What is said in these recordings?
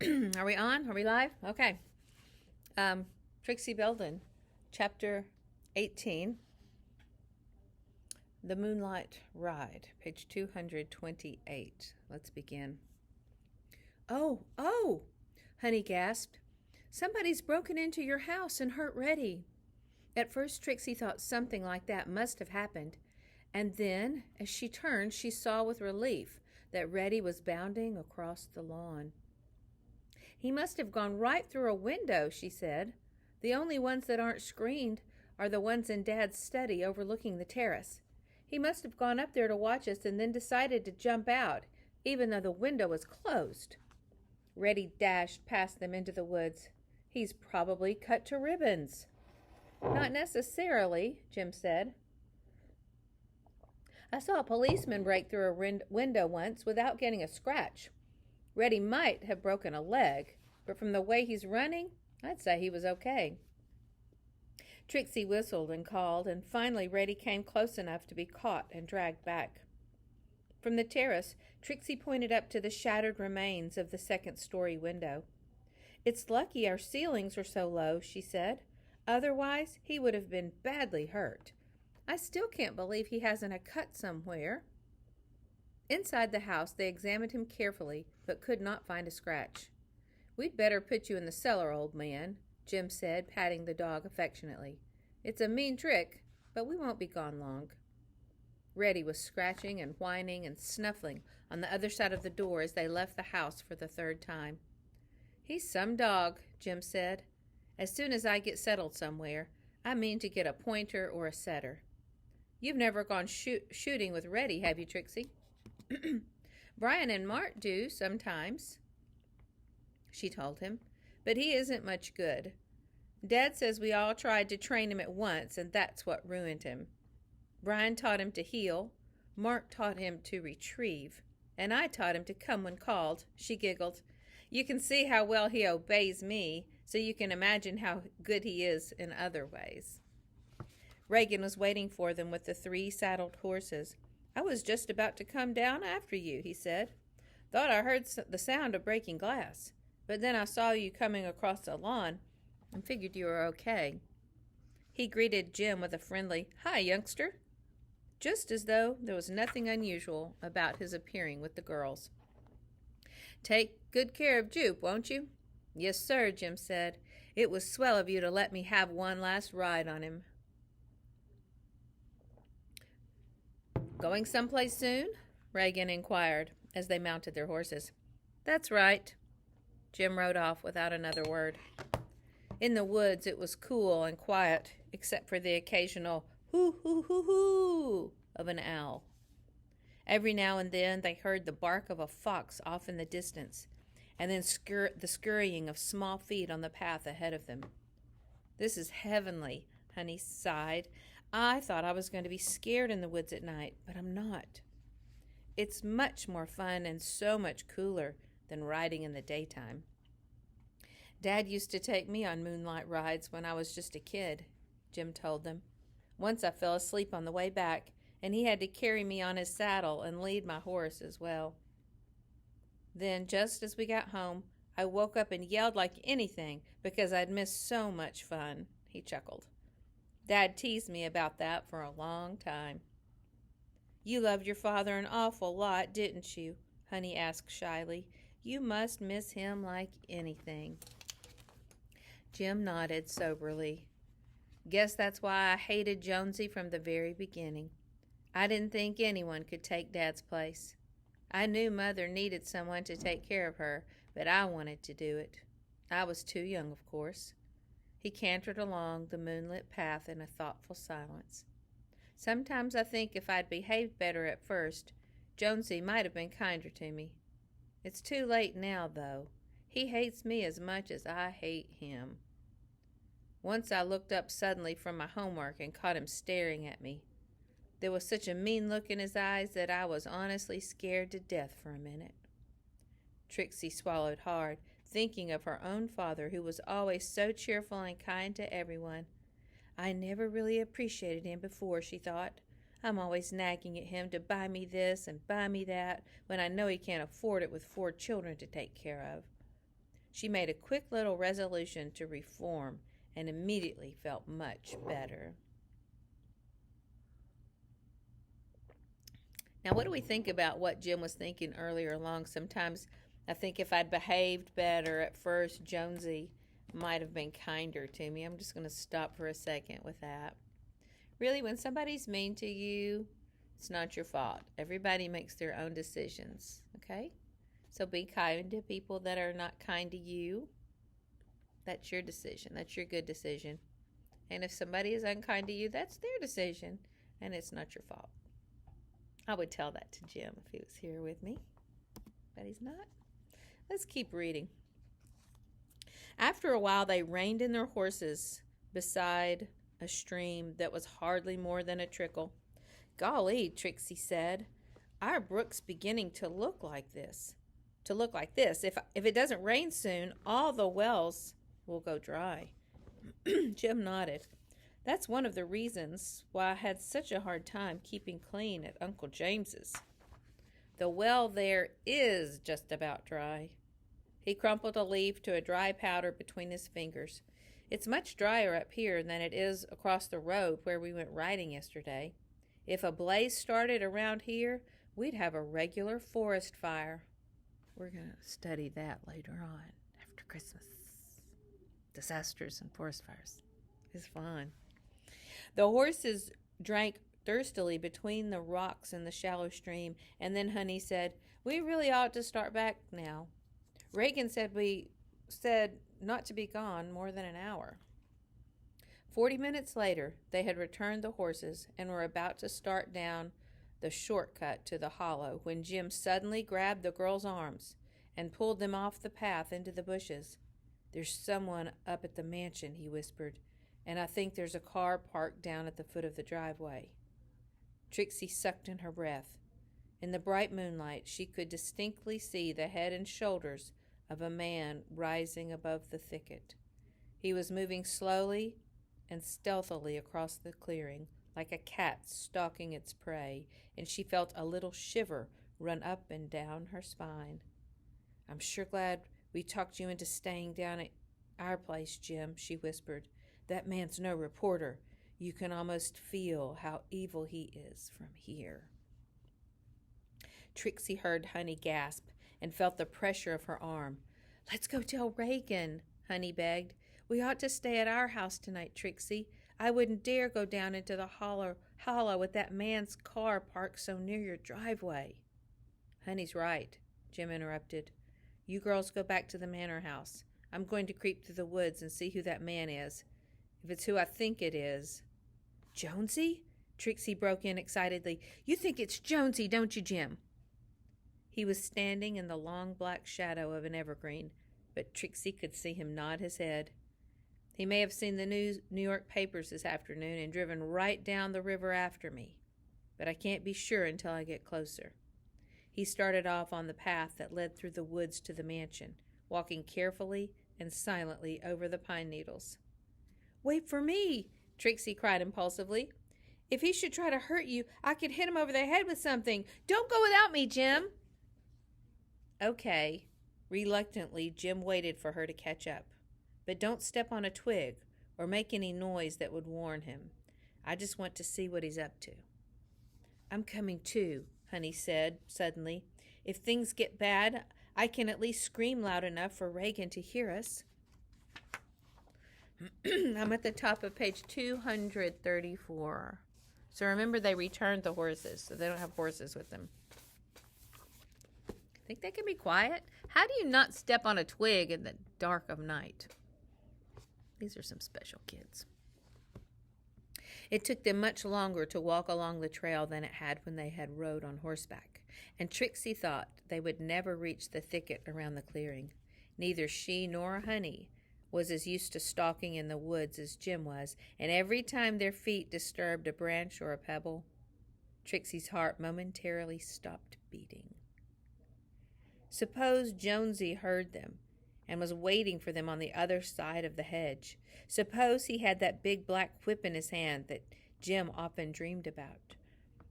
Are we on? Are we live? Okay. Trixie Belden, Chapter 18, The Moonlight Ride, page 228. Let's begin. Oh, Honey gasped. Somebody's broken into your house and hurt Reddy. At first, Trixie thought something like that must have happened. And then, as she turned, she saw with relief that Reddy was bounding across the lawn. He must have gone right through a window, she said. The only ones that aren't screened are the ones in Dad's study overlooking the terrace. He must have gone up there to watch us and then decided to jump out, even though the window was closed. Reddy dashed past them into the woods. He's probably cut to ribbons. Not necessarily, Jim said. I saw a policeman break through a window once without getting a scratch. Reddy might have broken a leg, but from the way he's running, I'd say he was okay. Trixie whistled and called, and finally Reddy came close enough to be caught and dragged back. From the terrace, Trixie pointed up to the shattered remains of the second-story window. It's lucky our ceilings are so low, she said. Otherwise, he would have been badly hurt. I still can't believe he hasn't a cut somewhere. Inside the house, they examined him carefully, but could not find a scratch. We'd better put you in the cellar, old man, Jim said, patting the dog affectionately. It's a mean trick, but we won't be gone long. Reddy was scratching and whining and snuffling on the other side of the door as they left the house for the third time. He's some dog, Jim said. As soon as I get settled somewhere, I mean to get a pointer or a setter. You've never gone shooting with Reddy, have you, Trixie? Brian and Mart do sometimes, she told him, but he isn't much good. Dad says we all tried to train him at once, and that's what ruined him. Brian taught him to heel, Mart taught him to retrieve, and I taught him to come when called, she giggled. You can see how well he obeys me, so you can imagine how good he is in other ways. Reagan was waiting for them with the 3 saddled horses. I was just about to come down after you, he said. Thought I heard the sound of breaking glass, but then I saw you coming across the lawn and figured you were okay. He greeted Jim with a friendly, Hi, youngster, just as though there was nothing unusual about his appearing with the girls. Take good care of Jupe, won't you? Yes, sir, Jim said. It was swell of you to let me have one last ride on him. Going someplace soon? Reagan inquired as they mounted their horses. That's right. Jim rode off without another word. In the woods it was cool and quiet, except for the occasional hoo-hoo-hoo-hoo of an owl. Every now and then they heard the bark of a fox off in the distance, and then the scurrying of small feet on the path ahead of them. This is heavenly, Honey sighed. I thought I was going to be scared in the woods at night, but I'm not. It's much more fun and so much cooler than riding in the daytime. Dad used to take me on moonlight rides when I was just a kid, Jim told them. Once I fell asleep on the way back, and he had to carry me on his saddle and lead my horse as well. Then, just as we got home, I woke up and yelled like anything because I'd missed so much fun, he chuckled. Dad teased me about that for a long time. You loved your father an awful lot, didn't you? Honey asked shyly. You must miss him like anything. Jim nodded soberly. Guess that's why I hated Jonesy from the very beginning. I didn't think anyone could take Dad's place. I knew Mother needed someone to take care of her, but I wanted to do it. I was too young, of course. He cantered along the moonlit path in a thoughtful silence. Sometimes I think if I'd behaved better at first, Jonesy might have been kinder to me. It's too late now, though. He hates me as much as I hate him. Once I looked up suddenly from my homework and caught him staring at me. There was such a mean look in his eyes that I was honestly scared to death for a minute. Trixie swallowed hard, thinking of her own father, who was always so cheerful and kind to everyone. I never really appreciated him before, she thought. I'm always nagging at him to buy me this and buy me that when I know he can't afford it with 4 children to take care of. She made a quick little resolution to reform and immediately felt much better. Now, what do we think about what Jim was thinking earlier along? Sometimes I think if I'd behaved better at first, Jonesy might have been kinder to me. I'm just going to stop for a second with that. Really, when somebody's mean to you, it's not your fault. Everybody makes their own decisions, okay? So be kind to people that are not kind to you. That's your decision. That's your good decision. And if somebody is unkind to you, that's their decision, and it's not your fault. I would tell that to Jim if he was here with me, but he's not. Let's keep reading. After a while, they reined in their horses beside a stream that was hardly more than a trickle. Golly, Trixie said, our brook's beginning to look like this. If it doesn't rain soon, all the wells will go dry. Jim nodded. That's one of the reasons why I had such a hard time keeping clean at Uncle James's. The well there is just about dry. He crumpled a leaf to a dry powder between his fingers. It's much drier up here than it is across the road where we went riding yesterday. If a blaze started around here, we'd have a regular forest fire. We're going to study that later on after Christmas. Disasters and forest fires. It's fun. The horses drank thirstily between the rocks in the shallow stream, and then Honey said, we really ought to start back now. Reagan said we said not to be gone more than an hour. 40 minutes later, they had returned the horses and were about to start down the shortcut to the hollow when Jim suddenly grabbed the girls' arms and pulled them off the path into the bushes. There's someone up at the mansion, he whispered, and I think there's a car parked down at the foot of the driveway. Trixie sucked in her breath. In the bright moonlight, she could distinctly see the head and shoulders of a man rising above the thicket. He was moving slowly and stealthily across the clearing, like a cat stalking its prey, and she felt a little shiver run up and down her spine. I'm sure glad we talked you into staying down at our place, Jim, she whispered. That man's no reporter. You can almost feel how evil he is from here. Trixie heard Honey gasp and felt the pressure of her arm. Let's go tell Reagan, Honey begged. We ought to stay at our house tonight, Trixie. I wouldn't dare go down into the hollow with that man's car parked so near your driveway. Honey's right, Jim interrupted. You girls go back to the manor house. I'm going to creep through the woods and see who that man is. If it's who I think it is. Jonesy? Trixie broke in excitedly. You think it's Jonesy, don't you, Jim? He was standing in the long black shadow of an evergreen, but Trixie could see him nod his head. He may have seen the New York papers this afternoon and driven right down the river after me, but I can't be sure until I get closer. He started off on the path that led through the woods to the mansion, walking carefully and silently over the pine needles. Wait for me, Trixie cried impulsively. If he should try to hurt you, I could hit him over the head with something. Don't go without me, Jim. Okay. Reluctantly, Jim waited for her to catch up. But don't step on a twig or make any noise that would warn him. I just want to see what he's up to. I'm coming too, Honey said suddenly. If things get bad, I can at least scream loud enough for Reagan to hear us. I'm at the top of page 234. So remember, they returned the horses, so they don't have horses with them. Think they can be quiet? How do you not step on a twig in the dark of night? These are some special kids. It took them much longer to walk along the trail than it had when they had rode on horseback, and Trixie thought they would never reach the thicket around the clearing. Neither she nor Honey was as used to stalking in the woods as Jim was, and every time their feet disturbed a branch or a pebble, Trixie's heart momentarily stopped beating. Suppose Jonesy heard them and was waiting for them on the other side of the hedge. Suppose he had that big black whip in his hand that Jim often dreamed about.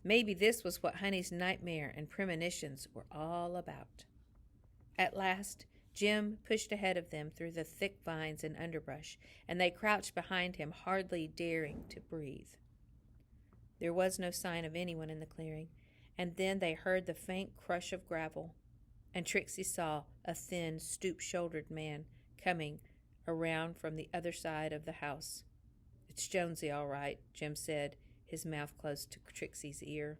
Maybe this was what Honey's nightmare and premonitions were all about. At last, Jim pushed ahead of them through the thick vines and underbrush, and they crouched behind him, hardly daring to breathe. There was no sign of anyone in the clearing, and then they heard the faint crush of gravel, and Trixie saw a thin, stoop-shouldered man coming around from the other side of the house. "It's Jonesy, all right," Jim said, his mouth close to Trixie's ear.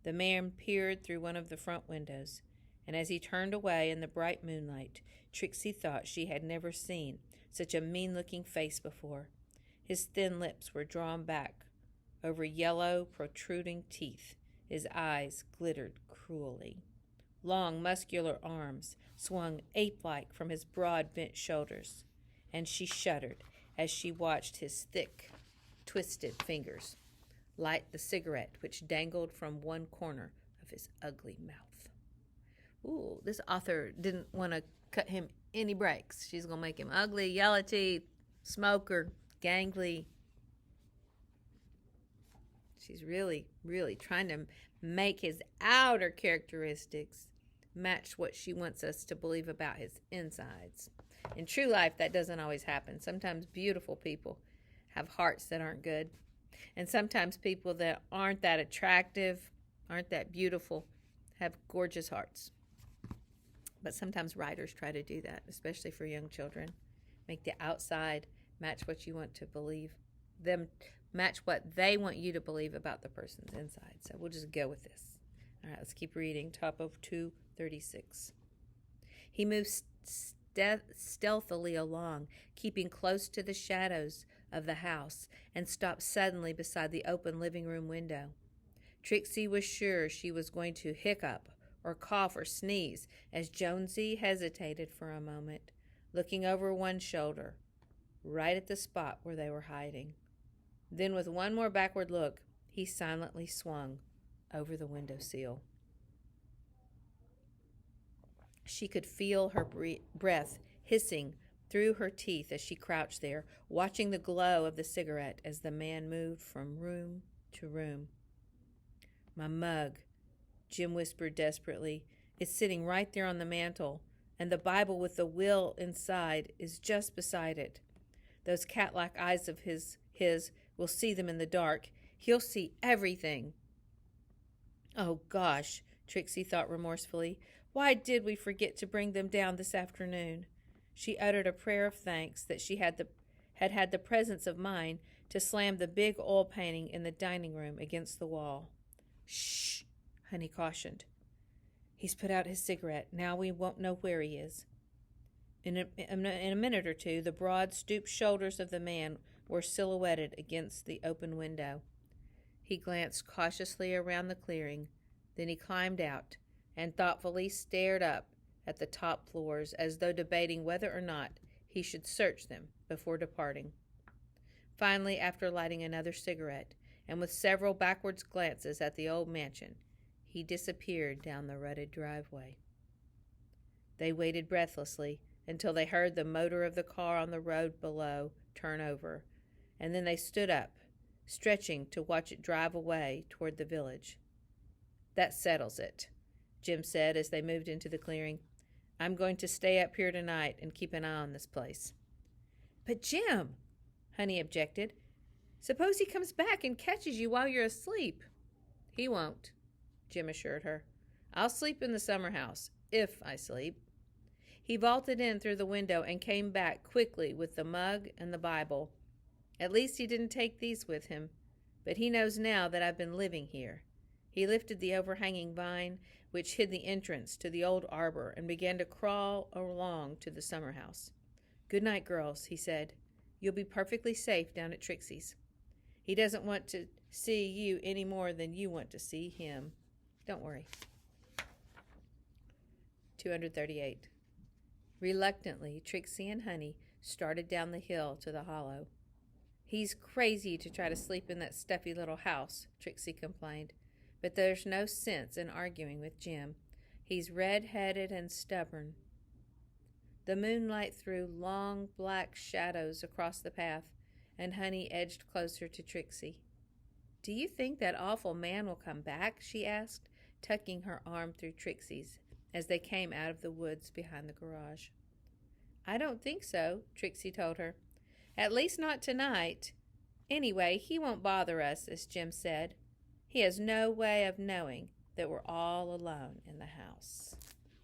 The man peered through one of the front windows, and as he turned away in the bright moonlight, Trixie thought she had never seen such a mean-looking face before. His thin lips were drawn back over yellow, protruding teeth. His eyes glittered cruelly. Long, muscular arms swung ape-like from his broad, bent shoulders, and she shuddered as she watched his thick, twisted fingers light the cigarette which dangled from one corner of his ugly mouth. Ooh, this author didn't want to cut him any breaks. She's going to make him ugly, yellow teeth, smoker, gangly. She's really, really trying to make his outer characteristics match what she wants us to believe about his insides. In true life, that doesn't always happen. Sometimes beautiful people have hearts that aren't good. And sometimes people that aren't that attractive, aren't that beautiful, have gorgeous hearts. But sometimes writers try to do that, especially for young children. Make the outside match what you want to believe. Them match what they want you to believe about the person's inside. So we'll just go with this. All right, let's keep reading. Top of 236. He moved stealthily along, keeping close to the shadows of the house, and stopped suddenly beside the open living room window. Trixie was sure she was going to hiccup or cough or sneeze as Jonesy hesitated for a moment, looking over one shoulder, right at the spot where they were hiding. Then with one more backward look, he silently swung over the windowsill. She could feel her breath hissing through her teeth as she crouched there, watching the glow of the cigarette as the man moved from room to room. "My mug," Jim whispered desperately. "It's sitting right there on the mantel, and the Bible with the will inside is just beside it. Those cat-like eyes of his will see them in the dark. He'll see everything." "Oh, gosh," Trixie thought remorsefully. "Why did we forget to bring them down this afternoon?" She uttered a prayer of thanks that she had the presence of mind to slam the big oil painting in the dining room against the wall. "Shh," Honey cautioned. "He's put out his cigarette. Now we won't know where he is." In a minute or two, the broad, stooped shoulders of the man were silhouetted against the open window. He glanced cautiously around the clearing. Then he climbed out and thoughtfully stared up at the top floors as though debating whether or not he should search them before departing. Finally, after lighting another cigarette, and with several backwards glances at the old mansion, he disappeared down the rutted driveway. They waited breathlessly until they heard the motor of the car on the road below turn over, and then they stood up, stretching to watch it drive away toward the village. "That settles it," Jim said as they moved into the clearing. "I'm going to stay up here tonight and keep an eye on this place." "But Jim," Honey objected, "suppose he comes back and catches you while you're asleep." "He won't," Jim assured her. "I'll sleep in the summer house, if I sleep." He vaulted in through the window and came back quickly with the mug and the Bible. "At least he didn't take these with him, but he knows now that I've been living here." He lifted the overhanging vine which hid the entrance to the old arbor and began to crawl along to the summer house. "Good night, girls," he said. "You'll be perfectly safe down at Trixie's. He doesn't want to see you any more than you want to see him. Don't worry." 238. Reluctantly, Trixie and Honey started down the hill to the hollow. "He's crazy to try to sleep in that stuffy little house," Trixie complained. "But there's no sense in arguing with Jim. He's red-headed and stubborn." The moonlight threw long black shadows across the path, and Honey edged closer to Trixie. "Do you think that awful man will come back?" she asked, tucking her arm through Trixie's as they came out of the woods behind the garage. "I don't think so," Trixie told her. "At least not tonight. Anyway, he won't bother us," as Jim said. "He has no way of knowing that we're all alone in the house."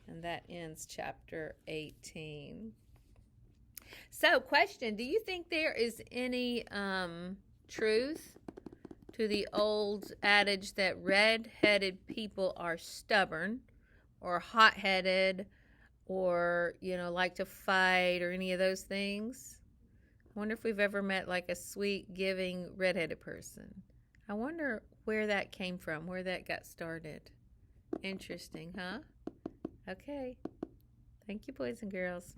And that ends chapter 18. So, question, do you think there is any truth to the old adage that red-headed people are stubborn or hot-headed or, like to fight or any of those things? I wonder if we've ever met like a sweet, giving, red-headed person. I wonder where that came from, where that got started. Interesting, huh? Okay. Thank you, boys and girls.